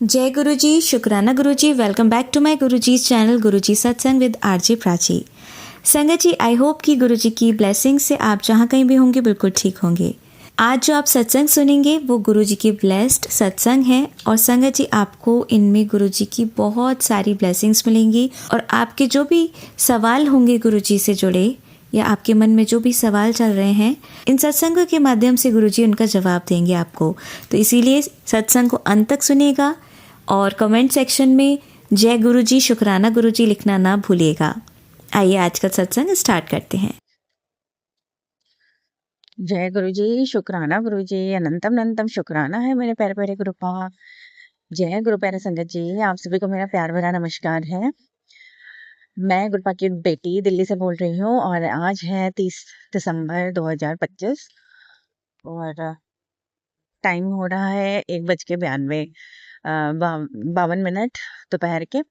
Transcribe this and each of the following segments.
जय गुरु जी, शुक्राना गुरु जी। Welcome back to my Guru ji channel गुरु जी सत्संग विद आरजे प्राची। संगत जी, आई होप कि गुरु जी की ब्लेसिंग से आप जहाँ कहीं भी होंगे बिल्कुल ठीक होंगे। आज जो आप सत्संग सुनेंगे वो गुरु जी की ब्लेस्ड सत्संग है और संगत जी आपको इनमें गुरु जी की बहुत सारी ब्लेसिंग्स मिलेंगी और आपके जो भी सवाल होंगे गुरु जी से जुड़े या आपके मन में जो भी सवाल चल रहे हैं, इन सत्संगों के माध्यम से गुरुजी उनका जवाब देंगे आपको। तो इसीलिए सत्संग को अंत तक सुनिएगा और कमेंट सेक्शन में जय गुरुजी, शुक्राना गुरुजी लिखना ना भूलिएगा। आइए आज का सत्संग स्टार्ट करते हैं। जय गुरु जी, शुक्राना गुरु जी, अनंतम अनंतम शुक्राना है मेरे प्यारे प्यारे गुरुपा। जय गुरु प्यारे संगत जी, आप सभी को मेरा प्यार भरा नमस्कार है। मैं गुरुपा की बेटी दिल्ली से बोल रही हूँ और आज है 30 दिसंबर 2025 और टाइम हो रहा है 1:92 52 मिनट दोपहर के। अ,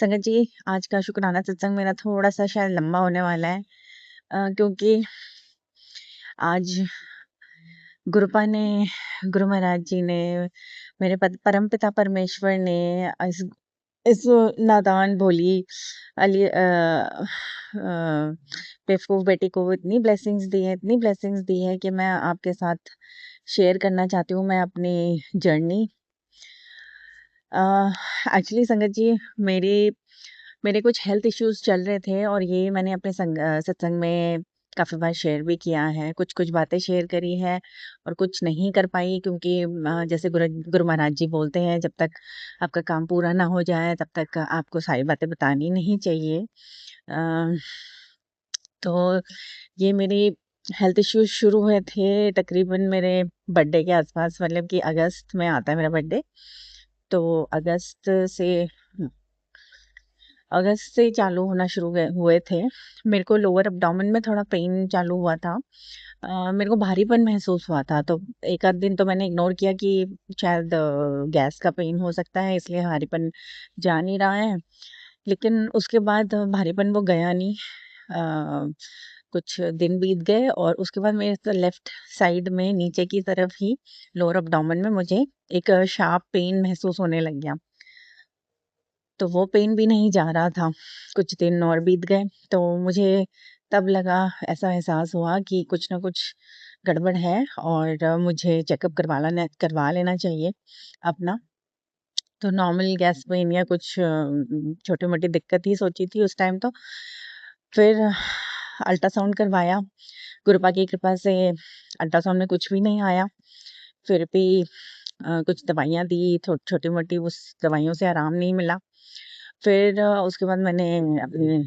संगत जी, आज का शुक्राना सत्संग मेरा थोड़ा सा शायद लंबा होने वाला है, क्योंकि आज गुरुपा ने, गुरु महाराज जी ने, मेरे परम पिता परमेश्वर ने इस नादान भोली अली बेवकूफ बेटी को इतनी ब्लेसिंग्स दी है, इतनी ब्लेसिंग्स दी है कि मैं आपके साथ शेयर करना चाहती हूँ मैं अपनी जर्नी। एक्चुअली संगत जी, मेरे मेरे कुछ हेल्थ इश्यूज चल रहे थे और ये मैंने अपने सत्संग में काफ़ी बार शेयर भी किया है। कुछ कुछ बातें शेयर करी है और कुछ नहीं कर पाई, क्योंकि जैसे गुरु गुरु महाराज जी बोलते हैं, जब तक आपका काम पूरा ना हो जाए तब तक आपको सारी बातें बतानी नहीं चाहिए। अ, तो ये मेरी हेल्थ इश्यूज शुरू हुए थे तकरीबन मेरे बर्थडे के आसपास, मतलब कि अगस्त में आता है मेरा बर्थडे। तो अगस्त से अगस्त से चालू होना शुरू हुए थे। मेरे को लोअर अब्डोमेन में थोड़ा पेन चालू हुआ था। मेरे को भारीपन महसूस हुआ था, तो एक आध दिन तो मैंने इग्नोर किया कि शायद गैस का पेन हो सकता है, इसलिए भारीपन जा नहीं रहा है। लेकिन उसके बाद भारीपन वो गया नहीं। अ, कुछ दिन बीत गए और उसके बाद मेरे लेफ्ट साइड में नीचे की तरफ ही लोअर अब्डोमेन में मुझे एक शार्प पेन महसूस होने लग गया। तो वो पेन भी नहीं जा रहा था। कुछ दिन और बीत गए तो मुझे तब लगा, ऐसा एहसास हुआ कि कुछ ना कुछ गड़बड़ है और मुझे चेकअप करवा लेना चाहिए अपना। तो नॉर्मल गैस पेन या कुछ छोटी-मोटी दिक्कत ही सोची थी उस टाइम तो। फिर अल्ट्रासाउंड करवाया। गुरुपा की कृपा से अल्ट्रासाउंड में कुछ भी नहीं आया। फिर भी कुछ दवाइयाँ दी, छोटी-मोटी, उस दवाइयों से आराम नहीं मिला। फिर उसके बाद मैंने अपने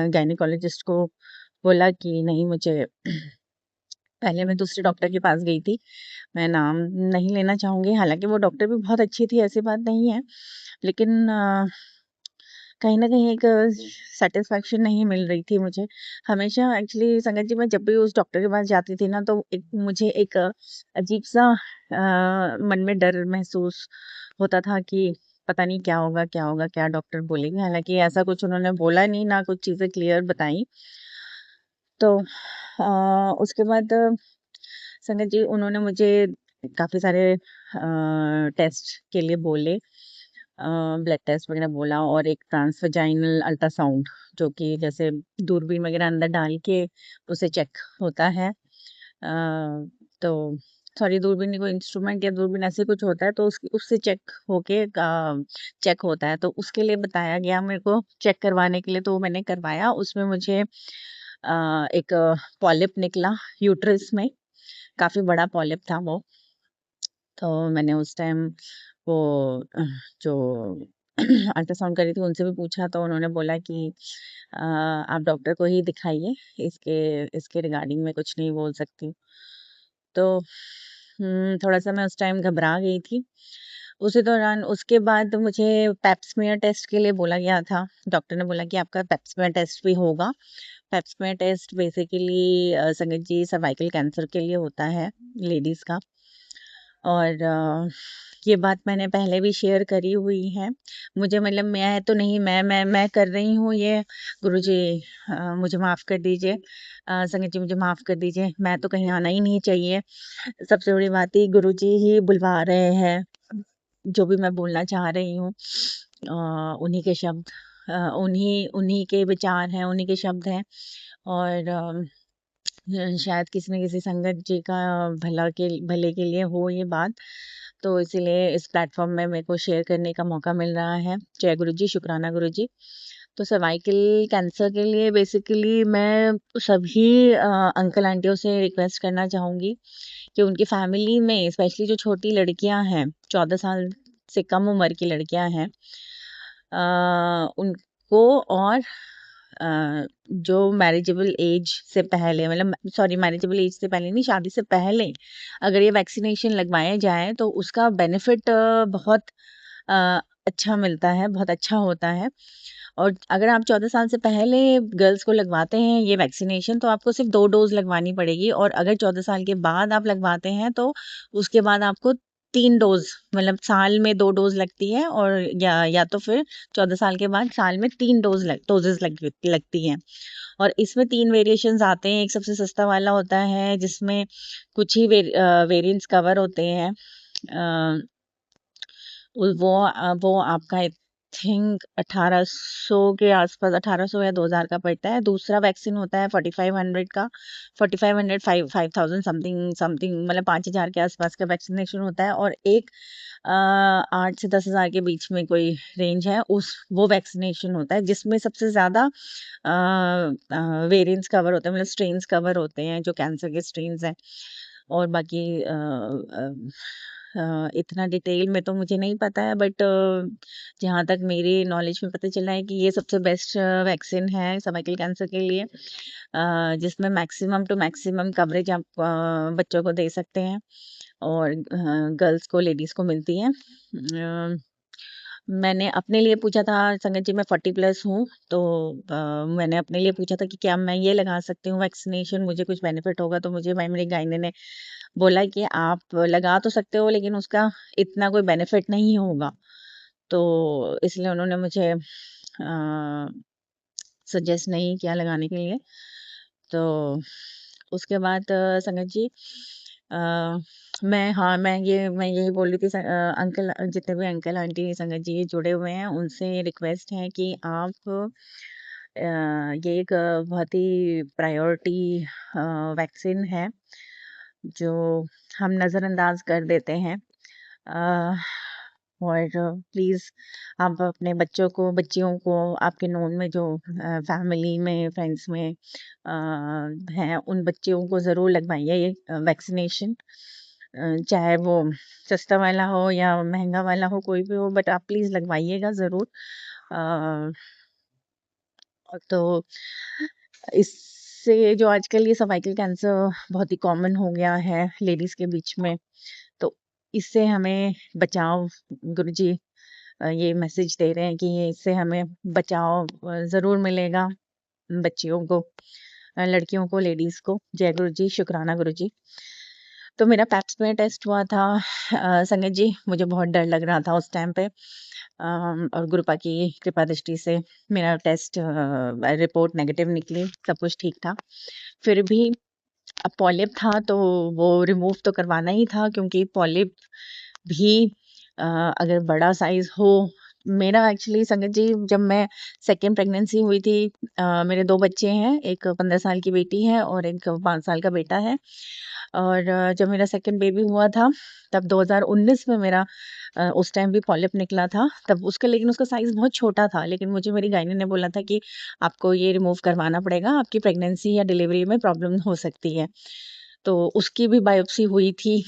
गायनेकोलॉजिस्ट को बोला कि नहीं, मुझे पहले मैं दूसरे डॉक्टर के पास गई थी। मैं नाम नहीं लेना चाहूँगी, हालाँकि वो डॉक्टर भी बहुत अच्छी थी, ऐसी बात नहीं है। लेकिन कहीं न कहीं एक सैटिस्फैक्शन नहीं मिल रही थी मुझे। हमेशा एक्चुअली संगत जी, मैं जब भी उस डॉक्टर के पास जाती थी ना, तो मुझे एक अजीब-सा मन में डर महसूस होता था कि पता नहीं क्या होगा, क्या होगा, क्या डॉक्टर बोलेंगे। हालाँकि ऐसा कुछ उन्होंने बोला नहीं, ना कुछ चीज़ें क्लियर बताई। तो उसके बाद संगत जी, उन्होंने मुझे काफ़ी सारे टेस्ट के लिए बोले, ब्लड टेस्ट वगैरह बोला और एक ट्रांसवाजाइनल अल्ट्रासाउंड, जो कि जैसे दूरबीन वगैरह अंदर डाल के उसे चेक होता है। तो सॉरी, दूरबीन नहीं, कोई इंस्ट्रूमेंट या दूरबीन ऐसे कुछ होता है, तो उससे चेक होके चेक होता है, तो उसके लिए बताया गया मेरे को चेक करवाने के लिए। तो मैंने करवाया, उसमें मुझे एक पॉलिप निकला यूट्रस में। काफ़ी बड़ा पॉलिप था वो। तो मैंने उस टाइम वो जो अल्ट्रासाउंड करी थी उनसे भी पूछा, तो उन्होंने बोला कि आप डॉक्टर को ही दिखाइए, इसके इसके रिगार्डिंग मैं कुछ नहीं बोल सकती हूँ। तो थोड़ा-सा मैं उस टाइम घबरा गई थी। उसी दौरान उसके बाद मुझे पेप्समियर टेस्ट के लिए बोला गया था। डॉक्टर ने बोला कि आपका पेप्समियर टेस्ट भी होगा। पेप्समियर टेस्ट बेसिकली संगत जी सर्वाइकल कैंसर के लिए होता है, लेडीज़ का। और ये बात मैंने पहले भी शेयर करी हुई है। मुझे मतलब मैं तो नहीं, मैं कर रही हूँ ये। गुरुजी मुझे माफ़ कर दीजिए। संगत जी मुझे माफ़ कर दीजिए, मैं तो कहीं आना ही नहीं चाहिए। सबसे बड़ी बात ही गुरुजी ही बुलवा रहे हैं, जो भी मैं बोलना चाह रही हूँ। उन्हीं के शब्द, उन्हीं उन्हीं के विचार हैं, उन्हीं के शब्द हैं। और शायद किसी न किसी संगत जी का भले के लिए हो ये बात, तो इसीलिए इस प्लेटफॉर्म में मेरे को शेयर करने का मौका मिल रहा है। जय गुरु जी, शुक्राना गुरु जी। तो सर्वाइकल कैंसर के लिए बेसिकली मैं सभी अंकल आंटियों से रिक्वेस्ट करना चाहूँगी कि उनकी फैमिली में स्पेशली जो छोटी लड़कियां हैं, 14 साल से कम उम्र की लड़कियां हैं, उनको, और जो मैरिजेबल एज से पहले, मतलब सॉरी, मैरिजेबल एज से पहले नहीं, शादी से पहले अगर ये वैक्सीनेशन लगवाए जाए तो उसका बेनिफिट बहुत अच्छा मिलता है, बहुत अच्छा होता है। और अगर आप 14 साल से पहले गर्ल्स को लगवाते हैं ये वैक्सीनेशन, तो आपको सिर्फ 2 डोज लगवानी पड़ेगी। और अगर 14 साल के बाद आप लगवाते हैं तो उसके बाद आपको 3 डोज, मतलब साल में 2 डोज लगती है, और या तो फिर 14 साल के बाद साल में 3 डोजेस लगती हैं। और इसमें 3 वेरिएशंस आते हैं। एक सबसे सस्ता वाला होता है जिसमें कुछ ही वेरिएंट्स कवर होते हैं। अ, वो आपका आई थिंक 1800 के आसपास, 1800 या 2000 का पड़ता है। दूसरा वैक्सीन होता है 4500 का, 4500 5000 समथिंग समथिंग, मतलब 5000 के आसपास का वैक्सीनेशन होता है। और एक 8 से 10 हज़ार के बीच में कोई रेंज है, उस वो वैक्सीनेशन होता है जिसमें सबसे ज़्यादा वेरिएंट्स कवर होते हैं, मतलब स्ट्रेन्स कवर होते हैं जो कैंसर के स्ट्रेन्स हैं। और बाकी इतना डिटेल में तो मुझे नहीं पता है, बट जहाँ तक मेरी नॉलेज में पता चला है कि ये सबसे बेस्ट वैक्सीन है सर्वाइकल कैंसर के लिए, जिसमें मैक्सिमम टू मैक्सिमम कवरेज आप बच्चों को दे सकते हैं, और गर्ल्स को, लेडीज़ को मिलती है। मैंने अपने लिए पूछा था संगत जी, मैं 40+ हूँ, तो मैंने अपने लिए पूछा था कि क्या मैं ये लगा सकती हूँ वैक्सीनेशन, मुझे कुछ बेनिफिट होगा? तो मुझे मेरी गाइनी ने बोला कि आप लगा तो सकते हो, लेकिन उसका इतना कोई बेनिफिट नहीं होगा। तो इसलिए उन्होंने मुझे सजेस्ट नहीं किया लगाने के लिए। तो उसके बाद संगत जी, अ, मैं यही बोल रही थी, अंकल, जितने भी अंकल आंटी संगत जी जुड़े हुए हैं उनसे रिक्वेस्ट है कि आप ये एक बहुत ही प्रायोरिटी वैक्सीन है जो हम नज़रअंदाज कर देते हैं। अ, और प्लीज़ आप अपने बच्चों को, बच्चियों को, आपके नोन में जो फैमिली में, फ्रेंड्स में हैं, उन बच्चियों को ज़रूर लगवाइए ये वैक्सीनेशन। चाहे वो सस्ता वाला हो या महंगा वाला हो, कोई भी हो, बट आप प्लीज़ लगवाइएगा ज़रूर। अ, तो इससे जो आजकल ये सर्वाइकल कैंसर बहुत ही कॉमन हो गया है लेडीज़ के बीच में, तो इससे हमें बचाव, गुरुजी ये मैसेज दे रहे हैं कि ये इससे हमें बचाव ज़रूर मिलेगा, बच्चियों को, लड़कियों को, लेडीज़ को। जय गुरु जी, शुक्राना गुरु जी। तो मेरा पैप स्मेयर टेस्ट हुआ था संगत जी, मुझे बहुत डर लग रहा था उस टाइम पे, और गुरुपा की कृपा दृष्टि से मेरा टेस्ट रिपोर्ट नेगेटिव निकली, सब कुछ ठीक था। फिर भी अब पॉलिप था तो वो रिमूव तो करवाना ही था, क्योंकि पॉलिप भी अगर बड़ा साइज हो, मेरा एक्चुअली संगत जी, जब मैं सेकेंड प्रेगनेंसी हुई थी, मेरे 2 बच्चे हैं, एक 15 साल की बेटी है और एक 5 साल का बेटा है। और जब मेरा सेकेंड बेबी हुआ था तब 2019 में मेरा उस टाइम भी पॉलिप निकला था तब उसका, लेकिन उसका साइज़ बहुत छोटा था, लेकिन मुझे मेरी गायनी ने बोला था कि आपको ये रिमूव करवाना पड़ेगा, आपकी प्रेगनेंसी या डिलीवरी में प्रॉब्लम हो सकती है। तो उसकी भी बायोप्सी हुई थी,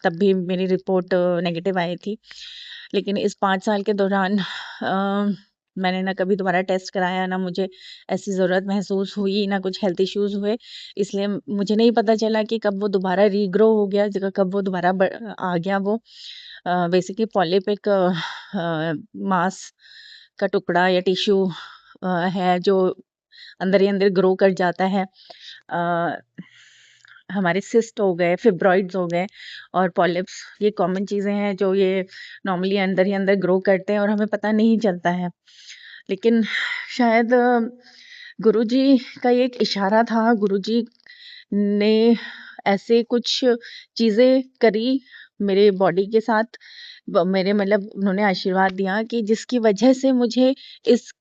तब भी मेरी रिपोर्ट नेगेटिव आई थी। लेकिन इस 5 साल के दौरान मैंने ना कभी दोबारा टेस्ट कराया, ना मुझे ऐसी ज़रूरत महसूस हुई, ना कुछ हेल्थ इश्यूज़ हुए। इसलिए मुझे नहीं पता चला कि कब वो दोबारा रीग्रो हो गया, कब वो दोबारा आ गया वो। बेसिकली पॉलिप एक मांस का टुकड़ा या टिश्यू है जो अंदर ही अंदर ग्रो कर जाता है। हमारे सिस्ट हो गए, फिब्रॉइड्स हो गए और पॉलिप्स, ये कॉमन चीज़ें हैं जो ये नॉर्मली अंदर ही अंदर ग्रो करते हैं और हमें पता नहीं चलता है। लेकिन शायद गुरुजी का ये एक इशारा था, गुरुजी ने ऐसे कुछ चीज़ें करी मेरे बॉडी के साथ, मेरे मतलब उन्होंने आशीर्वाद दिया कि जिसकी वजह से मुझे इस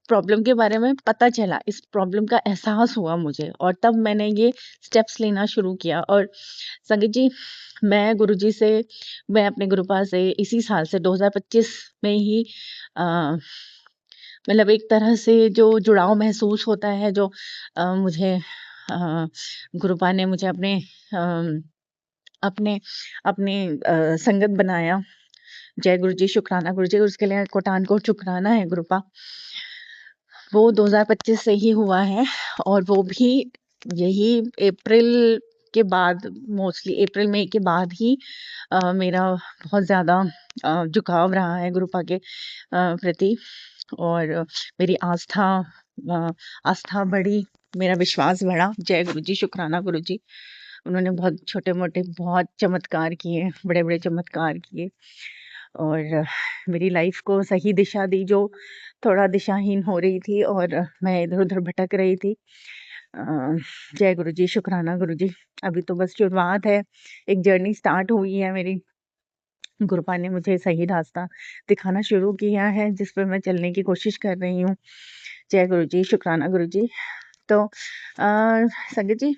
प्रॉब्लम के बारे में पता चला, इस प्रॉब्लम का एहसास हुआ मुझे, और तब मैंने ये स्टेप्स लेना शुरू किया। और संगीत जी, मैं गुरुजी से, मैं अपने गुरुपा से इसी साल से 2025 में ही मतलब एक तरह से जो जुड़ाव महसूस होता है, जो मुझे गुरुपा ने मुझे अपने अपने संगत बनाया। जय गुरु जी, शुक्राना गुरु जी, उसके लिए कोटान कोट शुक्राना है गुरुपा। वो 2025 से ही हुआ है और वो भी यही अप्रैल के बाद, मोस्टली अप्रैल मई के बाद ही मेरा बहुत ज़्यादा झुकाव रहा है गुरुपा के प्रति, और मेरी आस्था बढ़ी, मेरा विश्वास बढ़ा। जय गुरु जी, शुक्राना गुरु जी। उन्होंने बहुत छोटे-मोटे बहुत चमत्कार किए, बड़े-बड़े चमत्कार किए और मेरी लाइफ को सही दिशा दी, जो थोड़ा दिशाहीन हो रही थी और मैं इधर-उधर भटक रही थी। अ, जय गुरु जी, शुक्राना गुरु जी। अभी तो बस शुरुआत है, एक जर्नी स्टार्ट हुई है मेरी। गुरुपा ने मुझे सही रास्ता दिखाना शुरू किया है, जिस पे मैं चलने की कोशिश कर रही हूँ। जय गुरु जी, शुक्राना गुरु जी। तो संगत जी,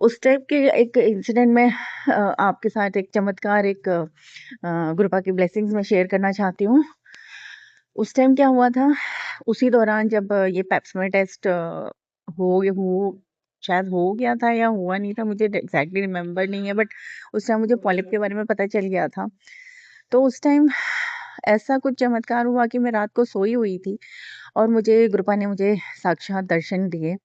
उस टाइप के एक इंसिडेंट में आपके साथ एक चमत्कार, एक गुरुपा की ब्लेसिंग्स मैं शेयर करना चाहती हूँ। उस टाइम क्या हुआ था, उसी दौरान जब ये पेप्समेर टेस्ट हो शायद हो गया था या हुआ नहीं था, मुझे एग्जैक्टली रिमेम्बर नहीं है, बट उस टाइम मुझे पॉलिप के बारे में पता चल गया था। तो उस टाइम ऐसा कुछ चमत्कार हुआ कि मैं रात को सोई हुई थी और मुझे गुरुपा ने मुझे साक्षात दर्शन दिए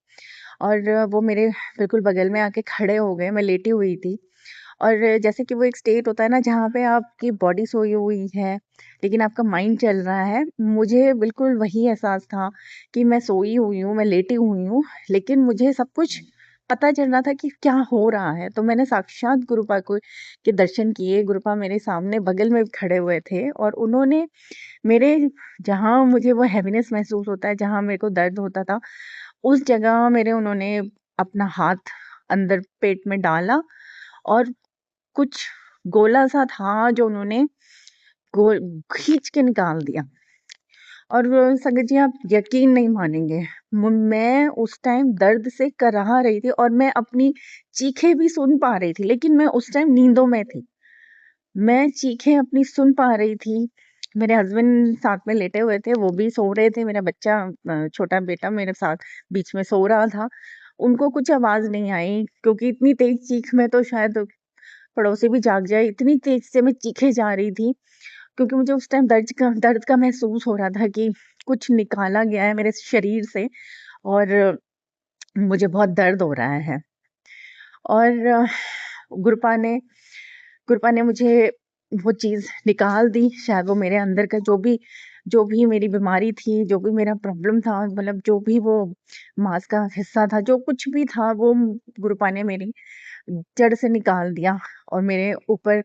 और वो मेरे बिल्कुल बगल में आके खड़े हो गए। मैं लेटी हुई थी और जैसे कि वो एक स्टेट होता है ना, जहाँ पे आपकी बॉडी सोई हुई है लेकिन आपका माइंड चल रहा है, मुझे बिल्कुल वही एहसास था कि मैं सोई हुई हूँ, मैं लेटी हुई हूँ, लेकिन मुझे सब कुछ पता चल रहा था कि क्या हो रहा है। तो मैंने साक्षात गुरुपा को के दर्शन किए। गुरुपा मेरे सामने बगल में खड़े हुए थे और उन्होंने मेरे, जहाँ मुझे वो हैवीनेस महसूस होता है, जहाँ मेरे को दर्द होता था, उस जगह मेरे उन्होंने अपना हाथ अंदर पेट में डाला और कुछ गोला सा था जो उन्होंने गोल खींच के निकाल दिया। और संगत जी, आप यकीन नहीं मानेंगे, मैं उस टाइम दर्द से कराह रही थी और मैं अपनी चीखें भी सुन पा रही थी, लेकिन मैं उस टाइम नींदों में थी। मैं चीखें अपनी सुन पा रही थी। मेरे हस्बैंड साथ में लेटे हुए थे, वो भी सो रहे थे। मेरा बच्चा, छोटा बेटा मेरे साथ बीच में सो रहा था। उनको कुछ आवाज़ नहीं आई क्योंकि इतनी तेज़ चीख में तो शायद पड़ोसी भी जाग जाए, इतनी तेज़ से मैं चीखे जा रही थी क्योंकि मुझे उस टाइम दर्द का महसूस हो रहा था कि कुछ निकाला गया है मेरे शरीर से और मुझे बहुत दर्द हो रहा है। और गुरुपा ने गुरुपा ने मुझे वो चीज़ निकाल दी। शायद वो मेरे अंदर का जो भी मेरी बीमारी थी, जो भी मेरा प्रॉब्लम था, मतलब जो भी वो मांस का हिस्सा था, जो कुछ भी था, वो गुरुपा ने मेरी जड़ से निकाल दिया और मेरे ऊपर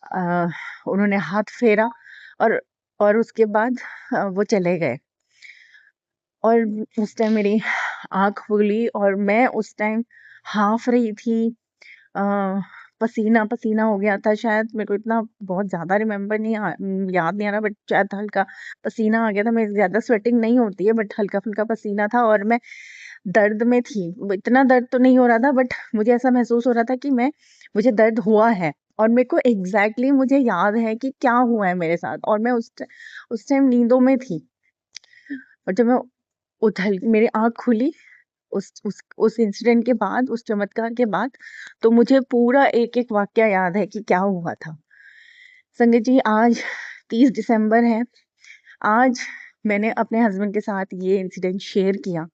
अ, उन्होंने हाथ फेरा और उसके बाद वो चले गए। और उस टाइम मेरी आँख खुली और मैं उस टाइम हाँफ रही थी। अ, पसीना-पसीना हो गया था, शायद मेरे को इतना बहुत ज़्यादा याद नहीं आ रहा, बट शायद हल्का पसीना आ गया था। मेरे ज़्यादा स्वेटिंग नहीं होती है, बट हल्का-फुल्का पसीना था और मैं दर्द में थी। वो इतना दर्द तो नहीं हो रहा था, बट मुझे ऐसा महसूस हो रहा था कि मुझे दर्द हुआ है और मेरे को एग्ज़ैक्टली मुझे याद है कि क्या हुआ है मेरे साथ, और मैं उस टाइम नींदों में थी। और जब मैं मेरी आँख खुली उस इंसिडेंट के बाद, उस चमत्कार के बाद, तो मुझे पूरा एक-एक वाक़या याद है कि क्या हुआ था। संगत जी, आज 30 दिसंबर है। आज मैंने अपने हस्बैंड के साथ ये इंसिडेंट शेयर किया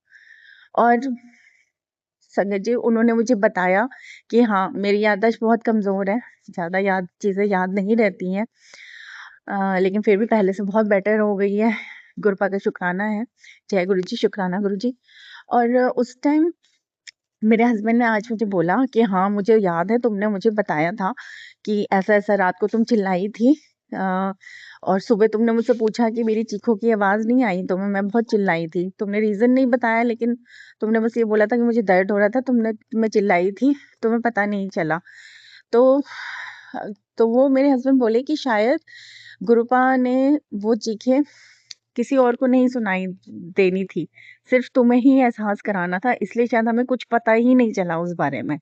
और संगत जी, उन्होंने मुझे बताया कि हाँ, मेरी याददाश्त बहुत कमज़ोर है, ज़्यादा चीज़ें याद नहीं रहती हैं। लेकिन फिर भी पहले से बहुत बेटर हो गई है। गुरुपा का शुक्राना है। जय गुरु जी, शुक्राना गुरु जी। और उस टाइम मेरे हस्बैंड ने आज मुझे बोला कि हाँ, मुझे याद है तुमने मुझे बताया था कि ऐसा-ऐसा रात को तुम चिल्लाई थी, अ, और सुबह तुमने मुझसे पूछा कि मेरी चीखों की आवाज़ नहीं आई तुम्हें, मैं बहुत चिल्लाई थी। तुमने रीज़न नहीं बताया, लेकिन तुमने बस ये बोला था कि मुझे दर्द हो रहा था, मैं चिल्लाई थी, तुम्हें पता नहीं चला। तो तो वो मेरे हस्बैंड बोले कि शायद गुरुपा ने वो चीखें किसी और को नहीं सुनाई देनी थी, सिर्फ तुम्हें ही एहसास कराना था, इसलिए शायद हमें कुछ पता ही नहीं चला उस बारे में।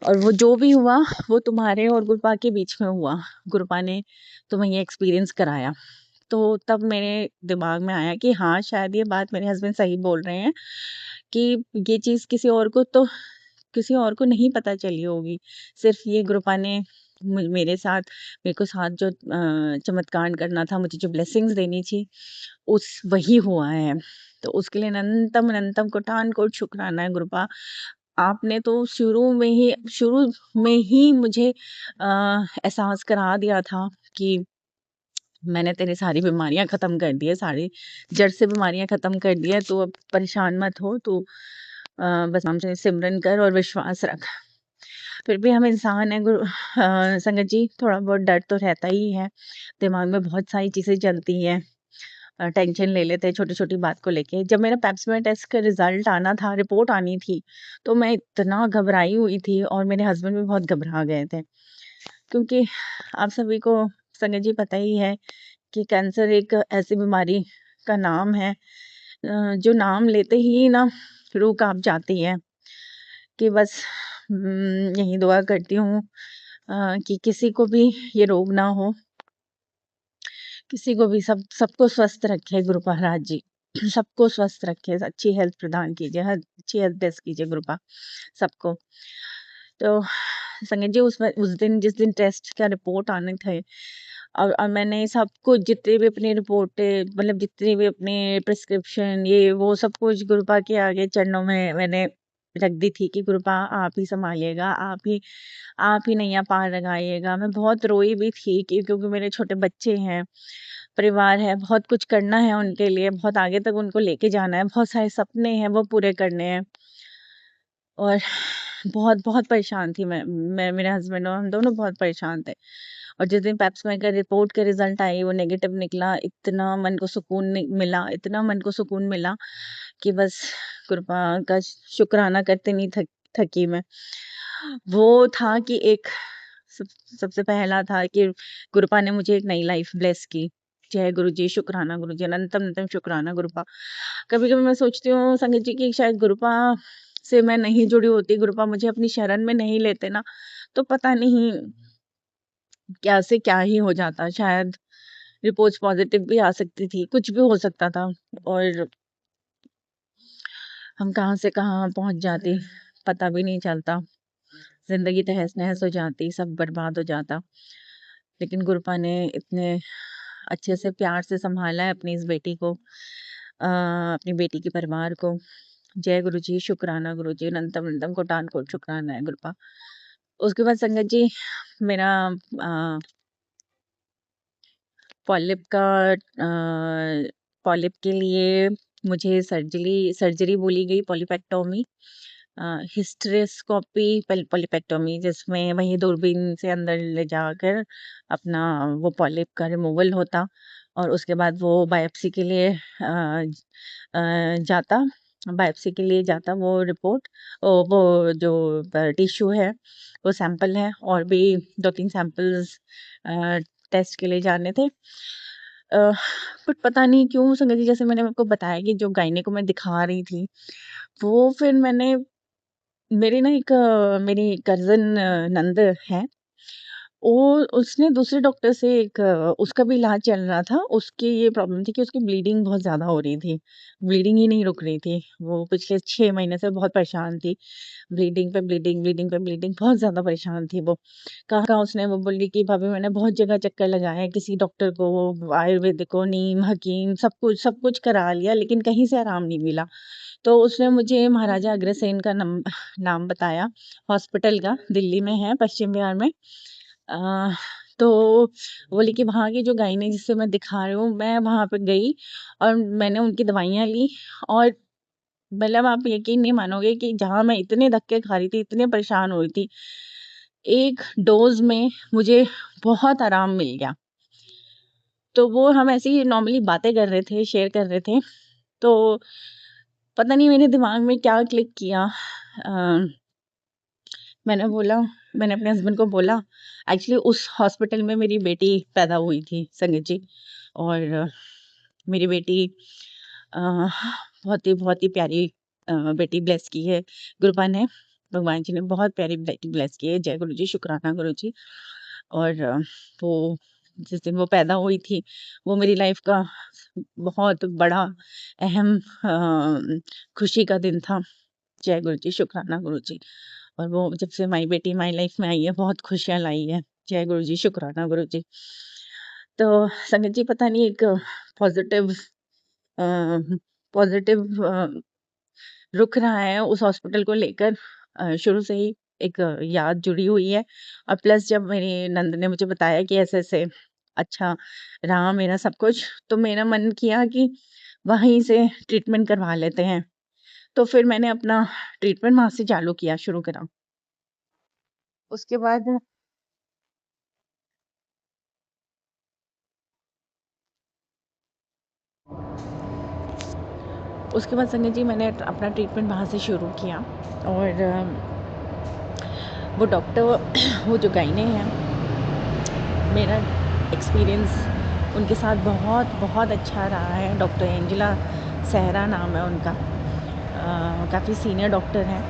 और वो जो भी हुआ वो तुम्हारे और गुरुपा के बीच में हुआ, गुरुपा ने तुम्हें ये एक्सपीरियंस कराया। तो तब मेरे दिमाग में आया कि हाँ, शायद ये बात मेरे हस्बैंड सही बोल रहे हैं कि ये चीज़ किसी और को नहीं पता चली होगी। सिर्फ़ ये गुरुपा ने मेरे को साथ जो चमत्कार करना था, मुझे जो ब्लेसिंग्स देनी थी, वही हुआ है। तो उसके लिए अनंतम अनंतम कोटि-कोटि शुक्राना है गुरुपा। आपने तो शुरू में ही मुझे एहसास करा दिया था कि मैंने तेरी सारी बीमारियाँ ख़त्म कर दी है, सारी जड़ से बीमारियाँ ख़त्म कर दी है, तू अब परेशान मत हो, तू बस नाम से सिमरन कर और विश्वास रख। फिर भी हम इंसान हैं संगत जी, थोड़ा बहुत डर तो रहता ही है, दिमाग में बहुत सारी चीज़ें चलती हैं, टेंशन ले लेते हैं छोटी-छोटी बात को लेके। जब मेरा पेप स्मेयर टेस्ट का रिज़ल्ट आना था, रिपोर्ट आनी थी, तो मैं इतना घबराई हुई थी और मेरे हस्बैंड भी बहुत घबरा गए थे। क्योंकि आप सभी को संगत जी पता ही है कि कैंसर एक ऐसी बीमारी का नाम है, जो नाम लेते ही ना रूह काँप जाती है कि बस यही दुआ करती हूँ कि किसी को भी ये रोग ना हो, किसी को भी सबको स्वस्थ रखे गुरु महाराज जी। सबको स्वस्थ रखे, अच्छी हेल्थ प्रदान कीजिए, हर अच्छी हेल्थ ब्लेस कीजिए गुरुपा सबको। तो संगत जी उस दिन जिस दिन टेस्ट का रिपोर्ट आने थे, और मैंने सब कुछ जितने भी अपनी रिपोर्टें मतलब जितने भी अपने प्रिस्क्रिप्शन ये वो सब कुछ गुरुपा के आगे चरणों में मैंने रख दी थी कि गुरुपा आप ही सँभालिएगा, आप ही नैया पार लगाइएगा। मैं बहुत रोई भी थी कि क्योंकि मेरे छोटे बच्चे हैं, परिवार है, बहुत कुछ करना है उनके लिए, बहुत आगे तक उनको लेके जाना है, बहुत सारे सपने हैं वो पूरे करने हैं। और बहुत परेशान थी मैं मेरे हस्बैंड और हम दोनों बहुत परेशान थे। और जिस दिन पेप स्मेयर का रिपोर्ट का रिज़ल्ट आई, वो नेगेटिव निकला, इतना मन को सुकून मिला, इतना मन को सुकून मिला कि बस कृपा का शुक्राना करते नहीं थकी मैं। वो था कि एक सब सबसे पहला था कि गुरुपा ने मुझे एक नई लाइफ ब्लेस की। जय गुरुजी, शुक्राना गुरुजी, अनंतम शुक्राना गुरुपा। कभी-कभी मैं सोचती हूँ संगत जी कि शायद गुरुपा से मैं नहीं जुड़ी होती, गुरुपा मुझे अपनी शरण में नहीं लेते ना, तो पता नहीं क्या से क्या ही हो जाता। शायद रिपोर्ट्स पॉज़िटिव भी आ सकती थी, कुछ भी हो सकता था और हम कहाँ से कहाँ पहुँच जाते, पता भी नहीं चलता। ज़िंदगी तहस-नहस हो जाती, सब बर्बाद हो जाता। लेकिन गुरुपा ने इतने अच्छे से प्यार से सँभाला है अपनी इस बेटी को, अपनी बेटी के परिवार को। जय गुरुजी, शुक्राना गुरुजी, अनंतम अनंतम कोटि-कोटि शुक्राना है गुरुपा। उसके बाद संगत जी मेरा अ, पॉलिप का पॉलिप के लिए मुझे सर्जरी बोली गई, पॉलिपेक्टोमी, हिस्टेरोस्कोपी पॉलिपेक्टोमी, जिसमें वही दूरबीन से अंदर ले जाकर अपना वो पॉलिप का रिमूवल होता और उसके बाद वो बायोप्सी के लिए जाता, बायोप्सी के लिए जाता वो रिपोर्ट, वो जो टिश्यू है, वो सैंपल है, और भी 2-3 सैंपल्स टेस्ट के लिए जाने थे। बट पता नहीं क्यों संगत जी, जैसे मैंने आपको बताया कि जो गायने को मैं दिखा रही थी, वो फिर मेरी ना एक मेरी कज़िन नंद है, वो उसने दूसरे डॉक्टर से उसका भी इलाज चल रहा था। उसकी ये प्रॉब्लम थी कि उसकी ब्लीडिंग बहुत ज़्यादा हो रही थी। ब्लीडिंग ही नहीं रुक रही थी। वो पिछले 6 महीने से बहुत परेशान थी। ब्लीडिंग पे ब्लीडिंग, ब्लीडिंग पे ब्लीडिंग, बहुत ज़्यादा परेशान थी वो। कहाँ-कहाँ उसने वो बोली कि भाभी मैंने बहुत जगह चक्कर लगाए, किसी डॉक्टर को, आयुर्वेदिक को, नीम, हकीम, सब कुछ करा लिया, लेकिन कहीं से आराम नहीं मिला। तो उसने मुझे महाराजा अग्रसेन का नाम बताया हॉस्पिटल का, दिल्ली में है, पश्चिम बिहार में। अ, तो बोली कि वहाँ की जो गायनी जिससे मैं दिखा रही हूँ, मैं वहाँ पे गई और मैंने उनकी दवाइयाँ ली और मतलब आप यकीन नहीं मानोगे कि जहाँ मैं इतने धक्के खा रही थी, इतने परेशान हो रही थी, एक डोज़ में मुझे बहुत आराम मिल गया। तो वो हम ऐसे ही नॉर्मली बातें कर रहे थे, शेयर कर रहे थे, तो पता नहीं मेरे दिमाग में क्या क्लिक किया। अ, मैंने बोला मैंने अपने हस्बैंड को बोला, एक्चुअली उस हॉस्पिटल में मेरी बेटी पैदा हुई थी संगत जी। और मेरी बेटी अ, बहुत ही प्यारी बेटी ब्लेस की है गुरुपा ने, भगवान जी ने बहुत प्यारी बेटी ब्लेस की है। जय गुरु जी, शुक्राना गुरु जी। और वो जिस दिन वो पैदा हुई थी, वो मेरी लाइफ का बहुत बड़ा अहम खुशी का दिन था। जय गुरु जी, शुक्राना गुरु जी। और वो जब से माई बेटी माई लाइफ में आई है, बहुत खुशियाँ लाई है। जय गुरु जी, शुक्राना गुरु जी। तो संगत जी, पता नहीं एक पॉज़िटिव अ, पॉज़िटिव रुख रहा है उस हॉस्पिटल को लेकर। शुरू से ही एक याद जुड़ी हुई है। और प्लस जब मेरी नंद ने मुझे बताया कि ऐसे-ऐसे अच्छा रहा मेरा सब कुछ, तो मेरा मन किया कि वहीं से ट्रीटमेंट करवा लेते हैं। तो फिर मैंने अपना ट्रीटमेंट वहाँ से चालू किया, शुरू करा। उसके बाद संजय जी, मैंने अपना ट्रीटमेंट वहाँ से शुरू किया। और वो डॉक्टर वो जो गाइने हैं, मेरा एक्सपीरियंस उनके साथ बहुत बहुत अच्छा रहा है। डॉक्टर एंजेला सहरा नाम है उनका। काफ़ी सीनियर डॉक्टर हैं।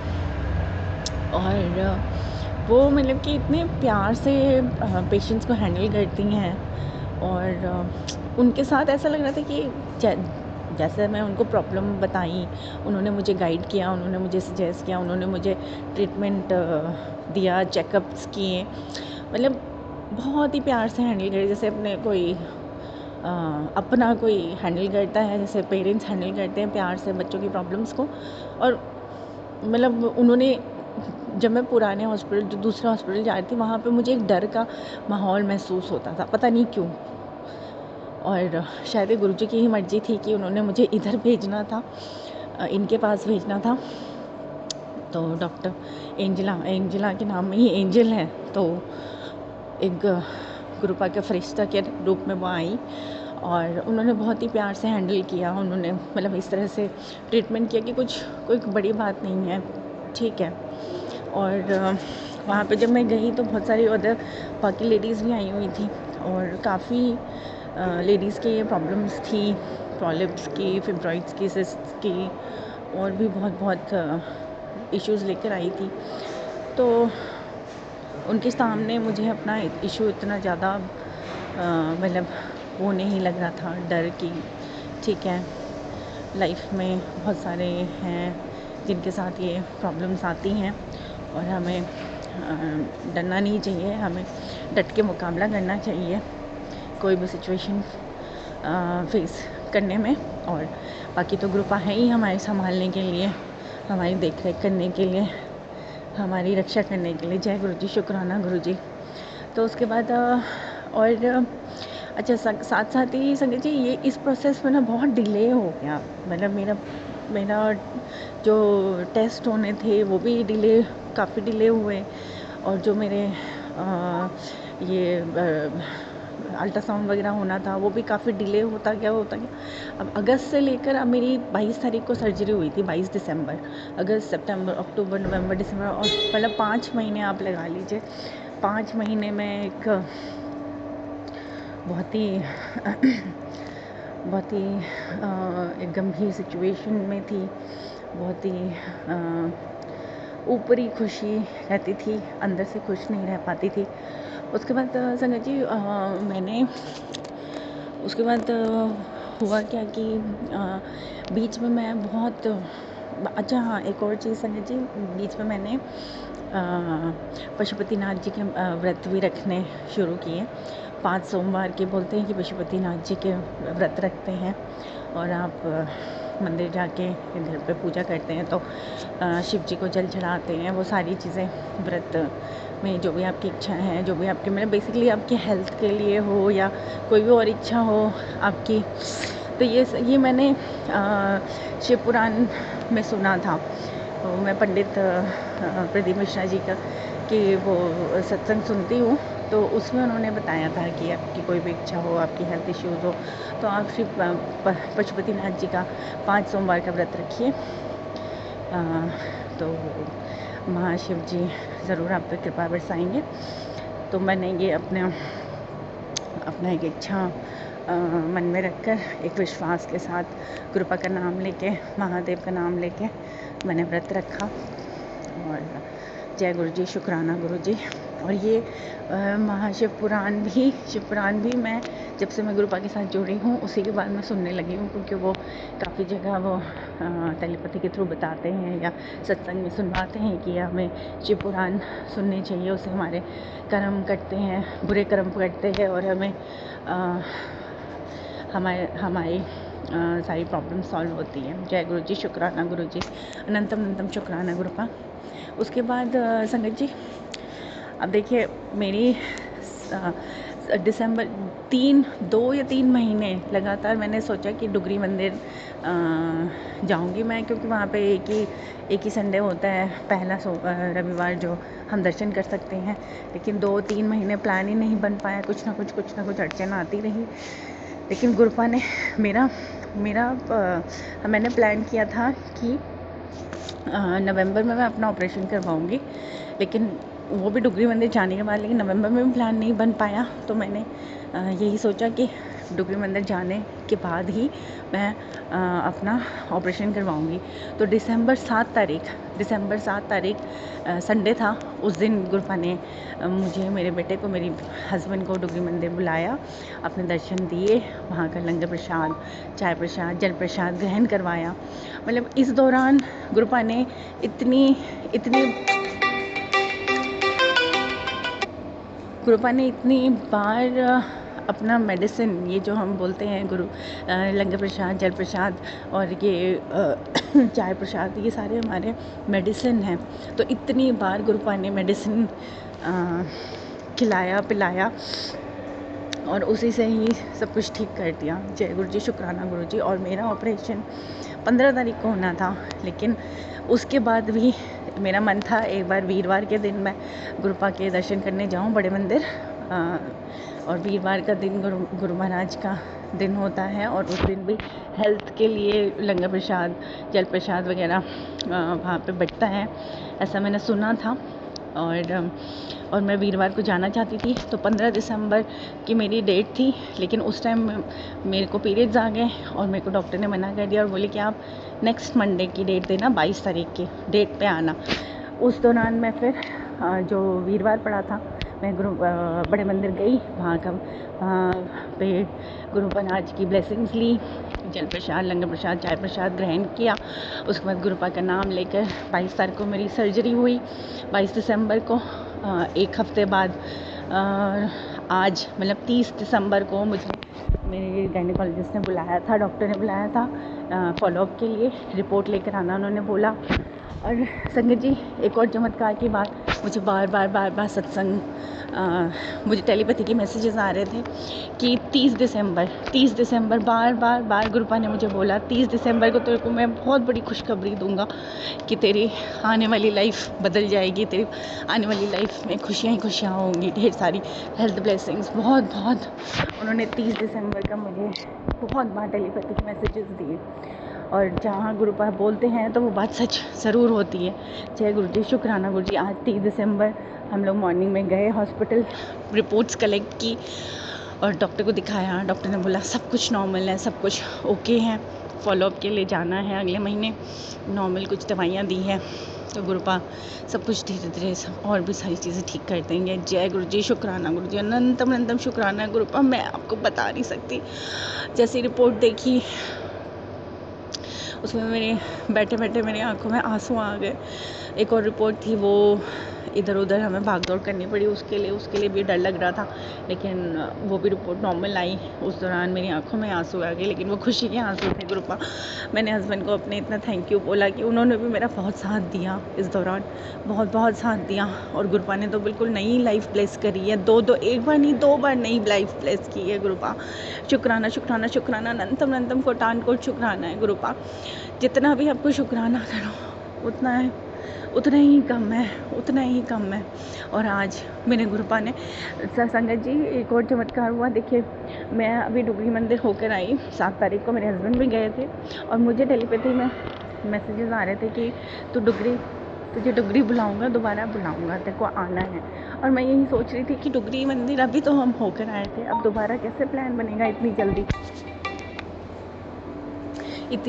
और वो मतलब कि इतने प्यार से पेशेंट्स को हैंडल करती हैं। और उनके साथ ऐसा लग रहा था कि जैसे मैं उनको प्रॉब्लम बताई, उन्होंने मुझे गाइड किया, उन्होंने मुझे सजेस्ट किया, उन्होंने मुझे ट्रीटमेंट दिया, चेकअप्स किए। मतलब बहुत ही प्यार से हैंडल करे, जैसे अपने कोई अपना कोई हैंडल करता है, जैसे पेरेंट्स हैंडल करते हैं प्यार से बच्चों की प्रॉब्लम्स को। और मतलब उन्होंने, जब मैं पुराने हॉस्पिटल जो दूसरे हॉस्पिटल जा रही थी, वहाँ पे मुझे एक डर का माहौल महसूस होता था, पता नहीं क्यों। और शायद ये गुरुजी की ही मर्ज़ी थी कि उन्होंने मुझे इधर भेजना था, इनके पास भेजना था। तो डॉक्टर एंजेला के नाम में ही एंजल है, तो एक गुरुपा के फरिश्ता के रूप में वो आई। और उन्होंने बहुत ही प्यार से हैंडल किया। उन्होंने मतलब इस तरह से ट्रीटमेंट किया कि कोई बड़ी बात नहीं है, ठीक है। और वहाँ पे जब मैं गई तो बहुत सारी अदर बाकी लेडीज़ भी आई हुई थी। और काफ़ी लेडीज़ की ये प्रॉब्लम्स थी, पॉलिप्स की, फिब्रॉइड्स की, सिस्ट्स की, और भी बहुत इश्यूज़ लेकर आई थी। तो उनके सामने मुझे अपना इशू इतना ज़्यादा मतलब वो नहीं लग रहा था, डर की, ठीक है, लाइफ में बहुत सारे हैं जिनके साथ ये प्रॉब्लम्स आती हैं। और हमें डरना नहीं चाहिए, हमें डट के मुकाबला करना चाहिए कोई भी सिचुएशन फेस करने में। और बाकी तो ग्रुपा है ही हमारे संभालने के लिए, हमारी देख रेख करने के लिए, हमारी रक्षा करने के लिए। जय गुरु जी, शुक्राना गुरु जी। तो उसके बाद और अच्छा, साथ साथ ही संगत जी, ये इस प्रोसेस में ना बहुत डिले हो गया। मतलब मेरा जो टेस्ट होने थे वो भी काफ़ी डिले हुए। और जो मेरे ये अल्ट्रासाउंड वगैरह होना था वो भी काफ़ी डिले होता गया। अब अगस्त से लेकर अब मेरी 22 तारीख को सर्जरी हुई थी, 22 दिसंबर। अगस्त, सितंबर, अक्टूबर, नवंबर, दिसंबर, और मतलब 5 महीने आप लगा लीजिए। 5 महीने में एक बहुत ही बहुत ही एक गंभीर सिचुएशन में थी। बहुत ही ऊपरी खुशी रहती थी, अंदर से खुश नहीं रह पाती थी। उसके बाद संगत जी, मैंने उसके बाद हुआ क्या कि बीच में मैं बहुत अच्छा, हाँ, एक और चीज़ संगत जी, बीच में मैंने पशुपतिनाथ जी के व्रत भी रखने शुरू किए। 5 सोमवार के बोलते हैं कि पशुपतिनाथ जी के व्रत रखते हैं। और आप मंदिर जाके घर पे पूजा करते हैं, तो शिव जी को जल चढ़ाते हैं। वो सारी चीज़ें व्रत में जो भी आपकी इच्छा है, जो भी आपके मतलब बेसिकली आपके हेल्थ के लिए हो या कोई भी और इच्छा हो आपकी, तो ये मैंने शिव पुराण में सुना था, तो मैं पंडित प्रदीप मिश्रा जी का कि वो सत्संग सुनती हूँ, तो उसमें उन्होंने बताया था कि आपकी कोई भी इच्छा हो, आपकी हेल्थ इश्यूज़ हो, तो आप श्री पशुपतिनाथ जी का 5 सोमवार का व्रत रखिए, तो महाशिव जी ज़रूर आप पे कृपा बरसाएंगे। तो मैंने ये अपना एक इच्छा मन में रखकर, एक विश्वास के साथ कृपा का नाम लेके, महादेव का नाम लेके मैंने व्रत रखा। और जय गुरु जी, शुक्राना गुरु जी। और ये महाशिव पुराण भी, शिव पुराण भी मैं जब से मैं गुरुपा के साथ जुड़ी हूँ उसी के बाद मैं सुनने लगी हूँ, क्योंकि वो काफ़ी जगह वो टेलीपैथी के थ्रू बताते हैं या सत्संग में सुनवाते हैं कि हमें शिव पुराण सुनने चाहिए, उससे हमारे कर्म कटते हैं, बुरे कर्म कटते हैं और हमें हमारी सारी प्रॉब्लम सॉल्व होती है। जय गुरु जी, शुक्राना गुरु जी, अनंतम अनंतम शुक्राना गुरुपा। उसके बाद संगत जी, अब देखिए मेरी दिसंबर 2 या 3 महीने लगातार मैंने सोचा कि डुगरी मंदिर जाऊंगी मैं, क्योंकि वहाँ पे एक ही संडे होता है, पहला रविवार, जो हम दर्शन कर सकते हैं। लेकिन 2-3 महीने प्लान ही नहीं बन पाया, कुछ ना कुछ अड़चन आती रही। लेकिन गुरुपा ने मैंने प्लान किया था कि नवंबर में मैं अपना ऑपरेशन करवाऊंगी, लेकिन वो भी डुगरी मंदिर जाने के बाद, लेकिन नवंबर में भी प्लान नहीं बन पाया। तो मैंने यही सोचा कि डुगरी मंदिर जाने के बाद ही मैं अपना ऑपरेशन करवाऊंगी। तो दिसंबर 7 तारीख संडे था, उस दिन गुरुपा ने मुझे, मेरे बेटे को, मेरी हस्बैंड को डुगरी मंदिर बुलाया, अपने दर्शन दिए, वहाँ का लंगर प्रसाद, चाय प्रसाद, जल प्रसाद ग्रहण करवाया। मतलब इस दौरान गुरुपा ने इतनी बार अपना मेडिसिन, ये जो हम बोलते हैं लंगर प्रसाद, जल प्रसाद और ये चाय प्रसाद, ये सारे हमारे मेडिसिन हैं। तो इतनी बार गुरुपा ने मेडिसिन खिलाया पिलाया और उसी से ही सब कुछ ठीक कर दिया। जय गुरु जी, शुक्राना गुरु जी। और मेरा ऑपरेशन 15 तारीख को होना था, लेकिन उसके बाद भी मेरा मन था एक बार वीरवार के दिन मैं गुरुपा के दर्शन करने जाऊं बड़े मंदिर, और वीरवार का दिन गुरु महाराज का दिन होता है, और उस दिन भी हेल्थ के लिए लंगर प्रसाद, जल प्रसाद वगैरह वहाँ पे बंटता है, ऐसा मैंने सुना था। और मैं वीरवार को जाना चाहती थी। तो 15 दिसंबर की मेरी डेट थी, लेकिन उस टाइम मेरे को पीरियड्स आ गए और मेरे को डॉक्टर ने मना कर दिया और बोले कि आप नेक्स्ट मंडे की डेट देना, 22 तारीख की डेट पे आना। उस दौरान मैं फिर जो वीरवार पड़ा था, मैं बड़े मंदिर गई, वहाँ पे गुरु महाराज की ब्लेसिंग्स ली, जल प्रसाद, लंगर प्रसाद, चाय प्रसाद ग्रहण किया। उसके बाद गुरुपा का नाम लेकर 22 तारीख को मेरी सर्जरी हुई। 22 दिसंबर को एक हफ्ते बाद आज मतलब 30 दिसंबर को मुझे मेरे गायनेकोलॉजिस्ट ने बुलाया था, डॉक्टर ने बुलाया था फॉलोअप के लिए, रिपोर्ट लेकर आना उन्होंने बोला। और संगत जी, एक और चमत्कार की बात, मुझे बार बार सत्संग, मुझे टेलीपैथी के मैसेजेस आ रहे थे कि 30 दिसंबर बार गुरुपा ने मुझे बोला 30 दिसंबर को तेरे को मैं बहुत बड़ी खुशखबरी दूंगा कि तेरी आने वाली लाइफ बदल जाएगी, तेरी आने वाली लाइफ में खुशियाँ ही खुशियाँ होंगी, ढेर सारी हेल्थ ब्लेसिंग्स, बहुत उन्होंने 30 दिसंबर का मुझे बहुत बार टेलीपैथी के मैसेजेस दिए। और जहाँ गुरुपा बोलते हैं तो वो बात सच ज़रूर होती है। जय गुरु जी, शुक्राना गुरु जी। आज 30 दिसंबर हम लोग मॉर्निंग में गए हॉस्पिटल, रिपोर्ट्स कलेक्ट की और डॉक्टर को दिखाया। डॉक्टर ने बोला सब कुछ नॉर्मल है, सब कुछ ओके है, फॉलोअप के लिए जाना है अगले महीने, नॉर्मल कुछ दवाइयाँ दी है। तो गुरुपा सब कुछ धीरे धीरे सब और भी सारी चीज़ें ठीक कर देंगे। जय गुरु जी, शुक्राना गुरु जी, अनंतम शुक्राना गुरुपा। मैं आपको बता नहीं सकती, जैसी रिपोर्ट देखी उसमें मेरे बैठे मेरी आंखों में आंसू आ गए। एक और रिपोर्ट थी, वो इधर उधर हमें भाग दौड़ करनी पड़ी उसके लिए भी डर लग रहा था, लेकिन वो भी रिपोर्ट नॉर्मल आई। उस दौरान मेरी आंखों में आंसू आ गए, लेकिन वो खुशी के आंसू थे गुरुपा। मैंने हस्बैंड को अपने इतना थैंक यू बोला कि उन्होंने भी मेरा बहुत साथ दिया इस दौरान, बहुत बहुत साथ दिया। और गुरुपा ने तो बिल्कुल नई लाइफ ब्लेस करी है, एक बार नहीं 2 बार नई लाइफ ब्लेस की है गुरुपा। शुक्राना शुक्राना शुक्राना, अनंतम अनंतम कोटान कोट शुक्राना है गुरुपा। जितना भी आपको शुक्राना करो उतना ही कम है। और आज मेरे गुरुपा ने संगत जी एक और चमत्कार हुआ। देखिए, मैं अभी डुगरी मंदिर होकर आई, 7 तारीख को मेरे हस्बैंड भी गए थे और मुझे टेलीपैथी में मैसेजेस आ रहे थे कि तुझे डुगरी बुलाऊंगा, दोबारा बुलाऊंगा, तेरे को आना है। और मैं यही सोच रही थी कि डुगरी मंदिर अभी तो हम होकर आए थे, अब दोबारा कैसे प्लान बनेगा इतनी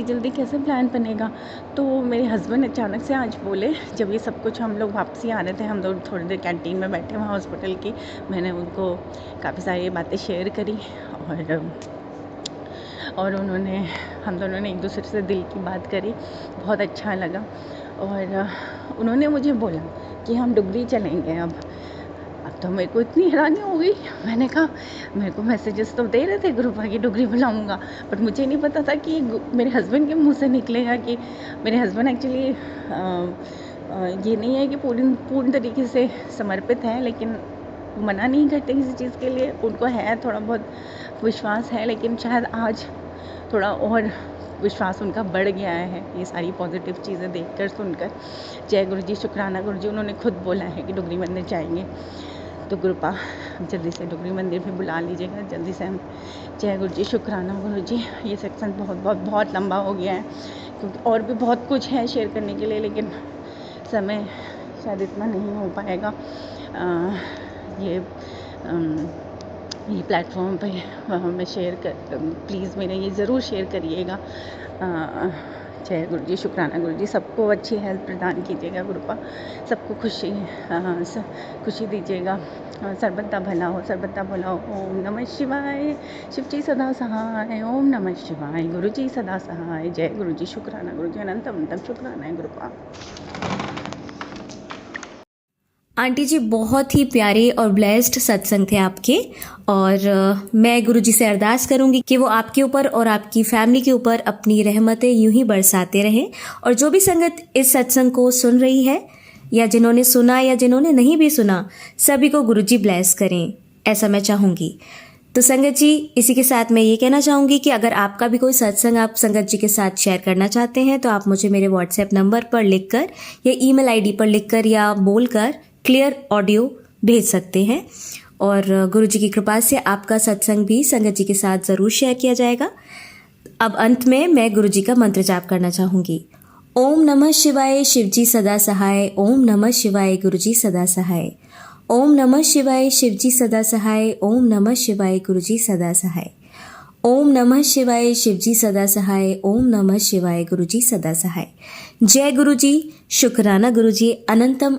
जल्दी कैसे प्लान बनेगा। तो मेरे हस्बैंड अचानक से आज बोले, जब ये सब कुछ हम लोग वापसी आ रहे थे, हम लोग थोड़ी देर कैंटीन में बैठे वहाँ हॉस्पिटल की, मैंने उनको काफ़ी सारी बातें शेयर करी और हम दोनों ने एक दूसरे से दिल की बात करी, बहुत अच्छा लगा। और उन्होंने मुझे बोला कि हम डुगरी चलेंगे। अब तो मेरे को इतनी हैरानी हो गई। मैंने कहा, मेरे को मैसेजेस तो दे रहे थे गुरुपा की डुगरी बुलाऊंगा, बट मुझे नहीं पता था कि मेरे हस्बैंड के मुंह से निकलेगा। कि मेरे हस्बैंड एक्चुअली ये नहीं है कि पूर्ण तरीके से समर्पित है, लेकिन मना नहीं करते किसी चीज़ के लिए, उनको है थोड़ा बहुत विश्वास है, लेकिन शायद आज थोड़ा और विश्वास उनका बढ़ गया है ये सारी पॉजिटिव चीज़ें देखकर सुनकर। जय गुरु जी, शुक्राना गुरु जी, उन्होंने खुद बोला है कि डुगरी मंदिर जाएंगे। तो गुरुपा जल्दी से डुगरी मंदिर भी बुला लीजिएगा, जल्दी से हम। जय गुरु जी, शुक्राना गुरु जी। ये सेक्शन बहुत लंबा हो गया है, क्योंकि और भी बहुत कुछ है शेयर करने के लिए, लेकिन समय शायद इतना नहीं हो पाएगा। ये प्लेटफॉर्म पे मैं प्लीज़ मेरा ये ज़रूर शेयर करिएगा। जय गुरु जी, शुक्राना गुरु जी। सबको अच्छी हेल्थ प्रदान कीजिएगा गुरुपा, सबको खुशी दीजिएगा, सर्वदा भला हो। ओम नमः शिवाय, शिव जी सदा सहाय। ओम नमः शिवाय, गुरु जी सदा सहाय। जय गुरु जी, शुक्राना गुरु जी, अनंतम शुक्राना है गुरुपा। आंटी जी, बहुत ही प्यारे और ब्लेस्ड सत्संग थे आपके, और मैं गुरुजी से अरदास करूंगी कि वो आपके ऊपर और आपकी फैमिली के ऊपर अपनी रहमतें यूं ही बरसाते रहें। और जो भी संगत इस सत्संग को सुन रही है, या जिन्होंने सुना या जिन्होंने नहीं भी सुना, सभी को गुरुजी ब्लेस करें, ऐसा मैं चाहूंगी। तो संगत जी, इसी के साथ मैं ये कहना चाहूंगी कि अगर आपका भी कोई सत्संग आप संगत जी के साथ शेयर करना चाहते हैं, तो आप मुझे मेरे व्हाट्सएप नंबर पर लिखकर या ईमेल आईडी पर लिखकर या बोलकर क्लियर ऑडियो भेज सकते हैं, और गुरुजी की कृपा से आपका सत्संग भी संगत जी के साथ ज़रूर शेयर किया जाएगा। अब अंत में मैं गुरुजी का मंत्र जाप करना चाहूँगी। ओम नमः शिवाय, शिवजी सदा सहाय। ओम नमः शिवाय, गुरुजी सदा सहाय। ओम नमः शिवाय, शिवजी सदा सहाय। ओम नमः शिवाय, गुरुजी सदा सहाय। ओम नमः शिवाय, शिवजी सदा सहाय। ओम नमः शिवाय, गुरुजी सदा सहाय। जय गुरुजी, शुक्राना गुरुजी, अनंतम।